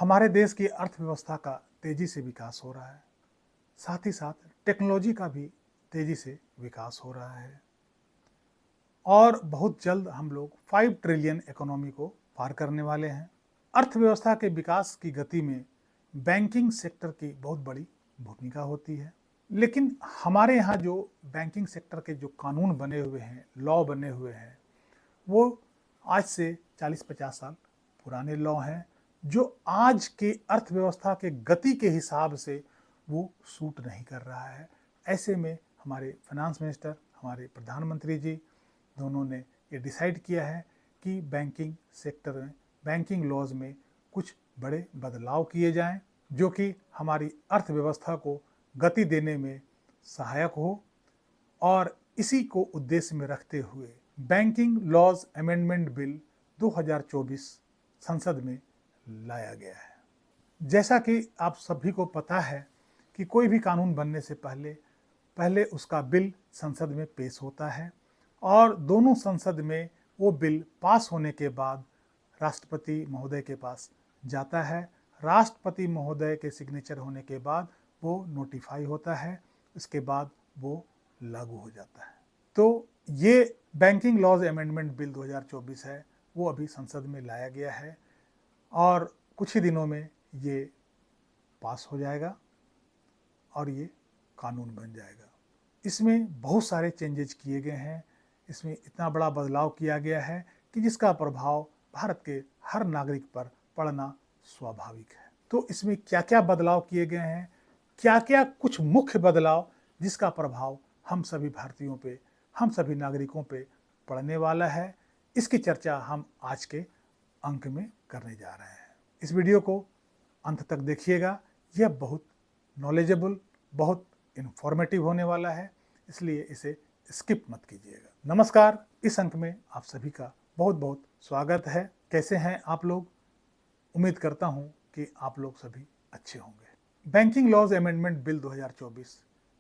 हमारे देश की अर्थव्यवस्था का तेजी से विकास हो रहा है, साथ ही साथ टेक्नोलॉजी का भी तेजी से विकास हो रहा है और बहुत जल्द हम लोग 5 ट्रिलियन इकोनॉमी को पार करने वाले हैं। अर्थव्यवस्था के विकास की गति में बैंकिंग सेक्टर की बहुत बड़ी भूमिका होती है, लेकिन हमारे यहाँ जो बैंकिंग सेक्टर के जो कानून बने हुए हैं, लॉ बने हुए हैं, वो आज से 40-50 साल पुराने लॉ हैं, जो आज के अर्थव्यवस्था के गति के हिसाब से वो सूट नहीं कर रहा है। ऐसे में हमारे फाइनेंस मिनिस्टर, हमारे प्रधानमंत्री जी दोनों ने ये डिसाइड किया है कि बैंकिंग सेक्टर में, बैंकिंग लॉज में कुछ बड़े बदलाव किए जाएं, जो कि हमारी अर्थव्यवस्था को गति देने में सहायक हो। और इसी को उद्देश्य में रखते हुए बैंकिंग लॉज अमेंडमेंट बिल 2024 संसद में लाया गया है। जैसा कि आप सभी को पता है कि कोई भी कानून बनने से पहले उसका बिल संसद में पेश होता है और दोनों संसद में वो बिल पास होने के बाद राष्ट्रपति महोदय के पास जाता है। राष्ट्रपति महोदय के सिग्नेचर होने के बाद वो नोटिफाई होता है, इसके बाद वो लागू हो जाता है। तो ये बैंकिंग लॉज अमेंडमेंट बिल 2024 है, वो अभी संसद में लाया गया है और कुछ ही दिनों में ये पास हो जाएगा और ये कानून बन जाएगा। इसमें बहुत सारे चेंजेज किए गए हैं, इसमें इतना बड़ा बदलाव किया गया है कि जिसका प्रभाव भारत के हर नागरिक पर पड़ना स्वाभाविक है। तो इसमें क्या क्या बदलाव किए गए हैं, क्या क्या कुछ मुख्य बदलाव जिसका प्रभाव हम सभी भारतीयों पे, हम सभी नागरिकों पे पड़ने वाला है, इसकी चर्चा हम आज के अंक में करने जा रहे हैं। इस वीडियो को अंत तक देखिएगा, यह बहुत नॉलेजेबल, बहुत इन्फॉर्मेटिव होने वाला है, इसलिए इसे स्किप मत कीजिएगा। नमस्कार, इस अंक में आप सभी का बहुत बहुत स्वागत है। कैसे हैं आप लोग? उम्मीद करता हूं कि आप लोग सभी अच्छे होंगे। बैंकिंग लॉज अमेंडमेंट बिल 2024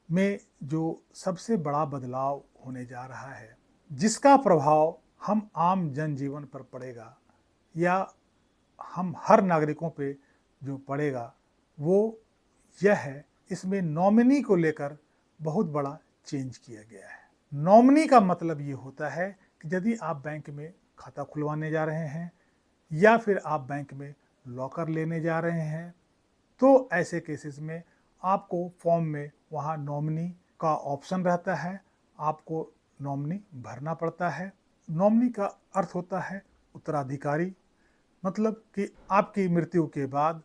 में जो सबसे बड़ा बदलाव होने जा रहा है, जिसका प्रभाव हम आम जनजीवन पर पड़ेगा या हम हर नागरिकों पे जो पड़ेगा, वो यह है, इसमें नॉमिनी को लेकर बहुत बड़ा चेंज किया गया है। नॉमिनी का मतलब ये होता है कि यदि आप बैंक में खाता खुलवाने जा रहे हैं या फिर आप बैंक में लॉकर लेने जा रहे हैं, तो ऐसे केसेस में आपको फॉर्म में वहाँ नॉमिनी का ऑप्शन रहता है, आपको नॉमिनी भरना पड़ता है। नॉमिनी का अर्थ होता है उत्तराधिकारी, मतलब कि आपकी मृत्यु के बाद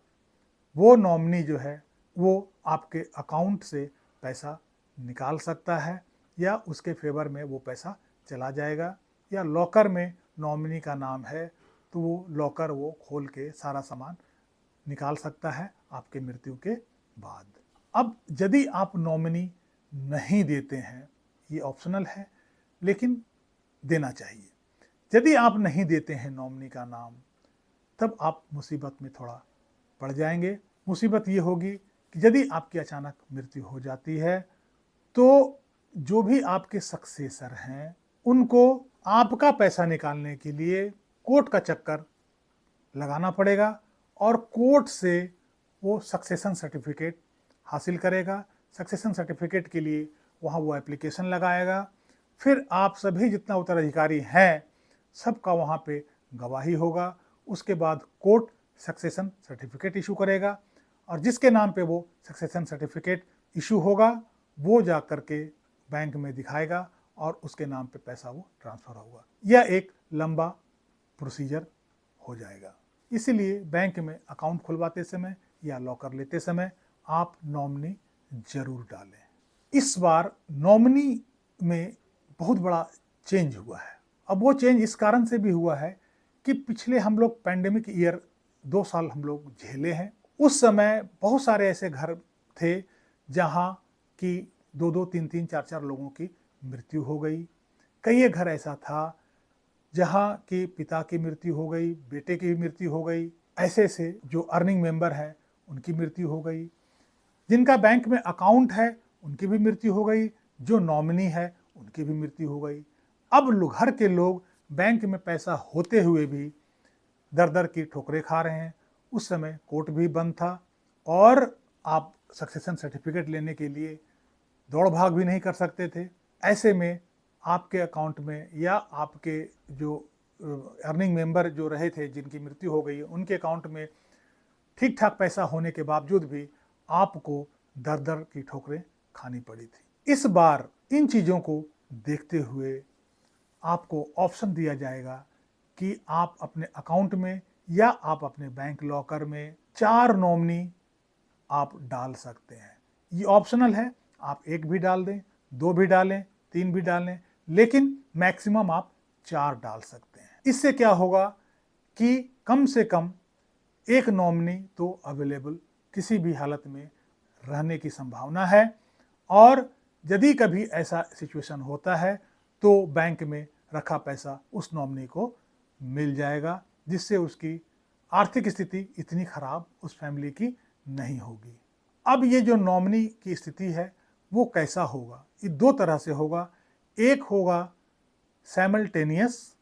वो नॉमिनी जो है वो आपके अकाउंट से पैसा निकाल सकता है या उसके फेवर में वो पैसा चला जाएगा, या लॉकर में नॉमिनी का नाम है तो वो लॉकर वो खोल के सारा सामान निकाल सकता है आपके मृत्यु के बाद। अब यदि आप नॉमिनी नहीं देते हैं, ये ऑप्शनल है लेकिन देना चाहिए। यदि आप नहीं देते हैं नॉमिनी का नाम, तब आप मुसीबत में थोड़ा पड़ जाएंगे। मुसीबत ये होगी कि यदि आपकी अचानक मृत्यु हो जाती है तो जो भी आपके सक्सेसर हैं उनको आपका पैसा निकालने के लिए कोर्ट का चक्कर लगाना पड़ेगा और कोर्ट से वो सक्सेशन सर्टिफिकेट हासिल करेगा। सक्सेशन सर्टिफिकेट के लिए वहाँ वो एप्लीकेशन लगाएगा, फिर आप सभी जितना उत्तराधिकारी हैं सबका वहाँ पे गवाही होगा। उसके बाद कोर्ट सक्सेशन सर्टिफिकेट इशू करेगा और जिसके नाम पे वो सक्सेशन सर्टिफिकेट इशू होगा वो जा करके बैंक में दिखाएगा और उसके नाम पे पैसा वो ट्रांसफ़र होगा। यह एक लंबा प्रोसीजर हो जाएगा। इसीलिए बैंक में अकाउंट खुलवाते समय या लॉकर लेते समय आप नॉमिनी जरूर डालें। इस बार नॉमिनी में बहुत बड़ा चेंज हुआ है। अब वो चेंज इस कारण से भी हुआ है कि पिछले हम लोग पैंडेमिक ईयर 2 साल हम लोग झेले हैं। उस समय बहुत सारे ऐसे घर थे जहाँ की 2-2, 3-3, 4-4 लोगों की मृत्यु हो गई। कई घर ऐसा था जहाँ की पिता की मृत्यु हो गई, बेटे की भी मृत्यु हो गई, ऐसे से जो अर्निंग मेंबर हैं उनकी मृत्यु हो गई, जिनका बैंक में अकाउंट है उनकी भी मृत्यु हो गई, जो नॉमिनी है उनकी भी मृत्यु हो गई। अब घर के लोग बैंक में पैसा होते हुए भी दर दर की ठोकरें खा रहे हैं। उस समय कोर्ट भी बंद था और आप सक्सेशन सर्टिफिकेट लेने के लिए दौड़ भाग भी नहीं कर सकते थे। ऐसे में आपके अकाउंट में या आपके जो अर्निंग मेंबर जो रहे थे जिनकी मृत्यु हो गई उनके अकाउंट में ठीक ठाक पैसा होने के बावजूद भी आपको दर दर की ठोकरें खानी पड़ी थी। इस बार इन चीज़ों को देखते हुए आपको ऑप्शन दिया जाएगा कि आप अपने अकाउंट में या आप अपने बैंक लॉकर में 4 नॉमिनी आप डाल सकते हैं। ये ऑप्शनल है, आप 1 भी डाल दें, 2 भी डालें, 3 भी डालें, लेकिन मैक्सिमम आप 4 डाल सकते हैं। इससे क्या होगा कि कम से कम एक नॉमिनी तो अवेलेबल किसी भी हालत में रहने की संभावना है और यदि कभी ऐसा सिचुएशन होता है तो बैंक में रखा पैसा उस नॉमिनी को मिल जाएगा, जिससे उसकी आर्थिक स्थिति इतनी खराब उस फैमिली की नहीं होगी। अब ये जो नॉमिनी की स्थिति है वो कैसा होगा? ये 2 तरह से होगा। एक होगा साइमल्टेनियस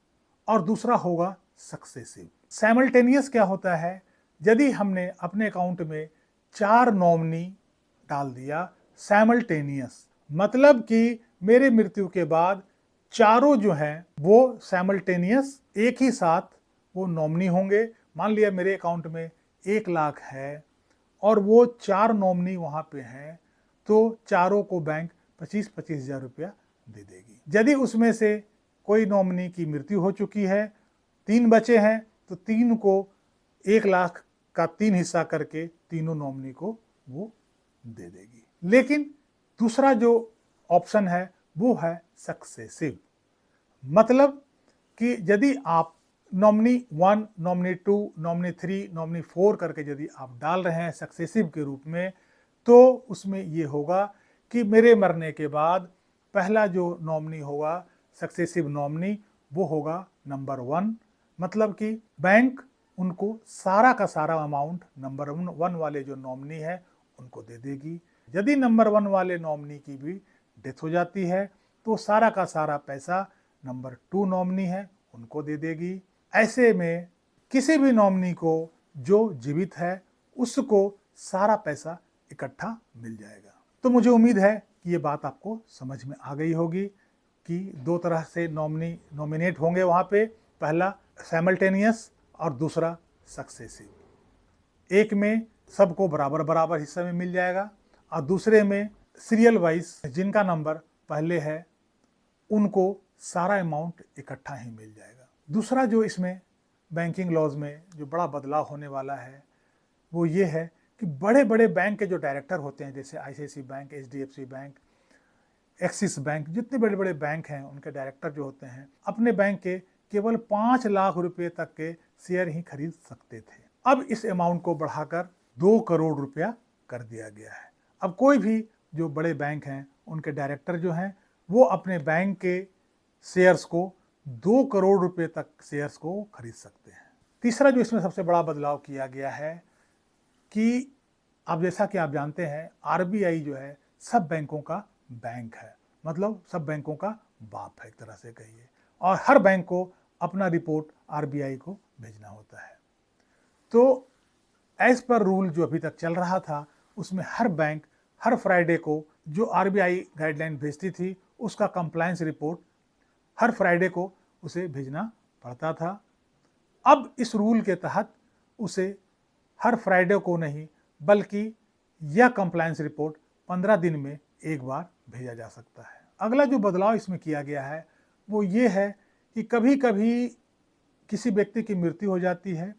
और दूसरा होगा सक्सेसिव। साइमल्टेनियस क्या होता है? यदि हमने अपने अकाउंट में 4 नॉमिनी डाल दिया साइमल्टेनियस, मतलब कि मेरे मृत्यु के बाद चारों जो हैं वो साइमल्टेनियस एक ही साथ वो नॉमिनी होंगे। मान लिया मेरे अकाउंट में 1 लाख है और वो 4 नॉमिनी वहाँ पे हैं, तो चारों को बैंक 25-25 हज़ार रुपया दे देगी। यदि उसमें से कोई नॉमिनी की मृत्यु हो चुकी है, 3 बचे हैं, तो 3 को 1 लाख का 3 हिस्सा करके तीनों नॉमिनी को वो दे देगी। लेकिन दूसरा जो ऑप्शन है वो है सक्सेसिव, मतलब कि यदि आप नॉमिनी 1, नॉमिनी 2, नॉमिनी 3, नॉमिनी 4 करके यदि आप डाल रहे हैं सक्सेसिव के रूप में, तो उसमें ये होगा कि मेरे मरने के बाद पहला जो नॉमिनी होगा सक्सेसिव नॉमिनी वो होगा नंबर 1, मतलब कि बैंक उनको सारा का सारा अमाउंट नंबर 1 वाले जो नॉमिनी है उनको दे देगी। यदि नंबर 1 वाले नॉमिनी की भी डेथ हो जाती है तो सारा का सारा पैसा नंबर 2 नॉमिनी है उनको दे देगी। ऐसे में किसी भी नॉमिनी को जो जीवित है उसको सारा पैसा इकट्ठा मिल जाएगा। तो मुझे उम्मीद है कि ये बात आपको समझ में आ गई होगी कि 2 तरह से नॉमिनी नॉमिनेट होंगे वहाँ पे, पहला साइमल्टेनियस और दूसरा सक्सेसिव। एक में सबको बराबर बराबर हिस्से में मिल जाएगा और दूसरे में सीरियल वाइज जिनका नंबर पहले है उनको सारा अमाउंट इकट्ठा ही मिल जाएगा। दूसरा जो इसमें बैंकिंग लॉज में जो बड़ा बदलाव होने वाला है वो ये है कि बड़े बड़े बैंक के जो डायरेक्टर होते हैं, जैसे ICICI bank, HDFC bank, axis bank, जितने बड़े बड़े बैंक हैं उनके डायरेक्टर जो होते हैं अपने बैंक के केवल 5 लाख रुपए तक के शेयर ही खरीद सकते थे। अब इस अमाउंट को बढ़ाकर 2 करोड़ रुपया कर दिया गया है। अब कोई भी जो बड़े बैंक हैं उनके डायरेक्टर जो हैं वो अपने बैंक के शेयर्स को 2 करोड़ रुपए तक शेयर्स को खरीद सकते हैं। तीसरा जो इसमें सबसे बड़ा बदलाव किया गया है कि अब जैसा कि आप जानते हैं RBI जो है सब बैंकों का बैंक है, मतलब सब बैंकों का बाप है एक तरह से कहिए, और हर बैंक को अपना रिपोर्ट RBI को भेजना होता है। तो एज पर रूल जो अभी तक चल रहा था उसमें हर बैंक हर फ्राइडे को जो RBI गाइडलाइन भेजती थी उसका कंप्लायंस रिपोर्ट हर फ्राइडे को उसे भेजना पड़ता था। अब इस रूल के तहत उसे हर फ्राइडे को नहीं बल्कि यह कंप्लायंस रिपोर्ट 15 दिन में एक बार भेजा जा सकता है। अगला जो बदलाव इसमें किया गया है वो ये है कि कभी कभी किसी व्यक्ति की मृत्यु हो जाती है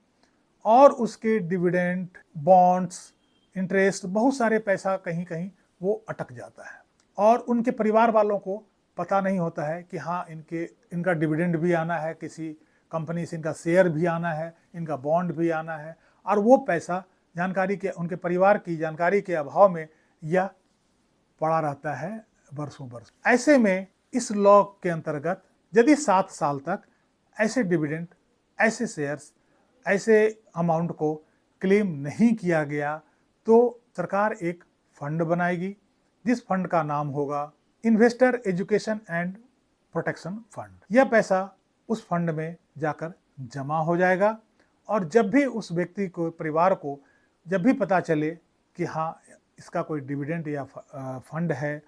और उसके डिविडेंड, बॉन्ड्स, इंटरेस्ट, बहुत सारे पैसा कहीं कहीं वो अटक जाता है और उनके परिवार वालों को पता नहीं होता है कि हाँ इनका डिविडेंड भी आना है, किसी कंपनी से इनका शेयर भी आना है, इनका बॉन्ड भी आना है, और वो पैसा जानकारी के उनके परिवार की जानकारी के अभाव में यह पड़ा रहता है वर्षों वर्ष। ऐसे में इस लॉ के अंतर्गत यदि 7 साल तक ऐसे डिविडेंड, ऐसे शेयर्स, ऐसे अमाउंट को क्लेम नहीं किया गया तो सरकार एक फंड बनाएगी जिस फंड का नाम होगा investor education and protection fund. यह पैसा उस फंड में जाकर जमा हो जाएगा और जब भी उस व्यक्ति को, परिवार को जब भी पता चले कि हाँ इसका कोई डिविडेंड या फंड है,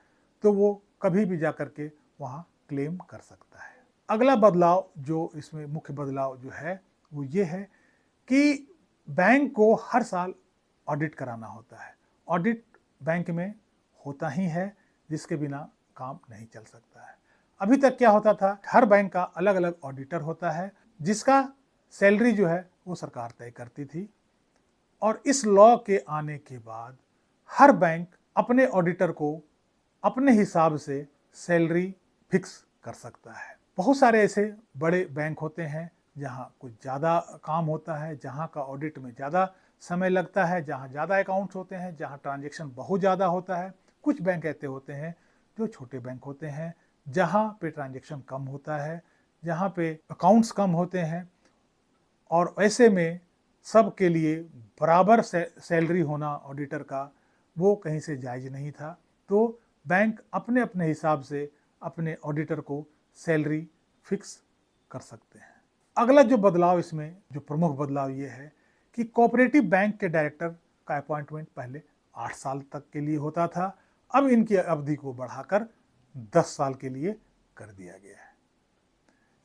तो वो कभी भी जा कर के वहाँ क्लेम कर सकता है। अगला बदलाव जो इसमें मुख्य बदलाव जो है वो ये है कि बैंक को हर साल ऑडिट कराना होता है। ऑडिट बैंक में होता ही है, जिसके बिना काम नहीं चल सकता है। अभी तक क्या होता था, हर बैंक का अलग अलग ऑडिटर होता है, जिसका सैलरी जो है वो सरकार तय करती थी। और इस लॉ के आने के बाद हर बैंक अपने ऑडिटर को अपने हिसाब से सैलरी फिक्स कर सकता है। बहुत सारे ऐसे बड़े बैंक होते हैं जहाँ कुछ ज़्यादा काम होता है, जहाँ का ऑडिट में ज़्यादा समय लगता है, जहाँ ज़्यादा अकाउंट्स होते हैं, जहाँ ट्रांजैक्शन बहुत ज़्यादा होता है। कुछ बैंक ऐसे होते हैं जो छोटे बैंक होते हैं, जहाँ पे ट्रांजैक्शन कम होता है, जहाँ पे अकाउंट्स कम होते हैं, और ऐसे में सब के लिए बराबर सैलरी होना ऑडिटर का वो कहीं से जायज़ नहीं था। तो बैंक अपने अपने हिसाब से अपने ऑडिटर को सैलरी फिक्स कर सकते हैं। अगला जो बदलाव इसमें, जो प्रमुख बदलाव ये है कि कोऑपरेटिव बैंक के डायरेक्टर का अपॉइंटमेंट पहले 8 साल तक के लिए होता था, अब इनकी अवधि को बढ़ाकर 10 साल के लिए कर दिया गया है।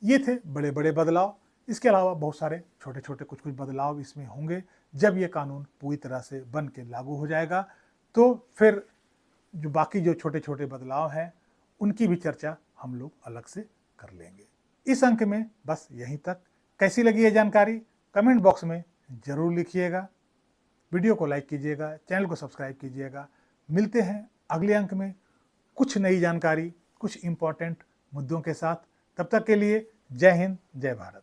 ये थे बड़े बड़े बदलाव। इसके अलावा बहुत सारे छोटे छोटे कुछ कुछ बदलाव इसमें होंगे। जब ये कानून पूरी तरह से बन के लागू हो जाएगा तो फिर जो बाकी जो छोटे छोटे बदलाव हैं उनकी भी चर्चा हम लोग अलग से कर लेंगे। इस अंक में बस यहीं तक। कैसी लगी ये जानकारी कमेंट बॉक्स में ज़रूर लिखिएगा। वीडियो को लाइक कीजिएगा, चैनल को सब्सक्राइब कीजिएगा। मिलते हैं अगले अंक में कुछ नई जानकारी, कुछ इम्पोर्टेंट मुद्दों के साथ। तब तक के लिए जय हिंद, जय भारत।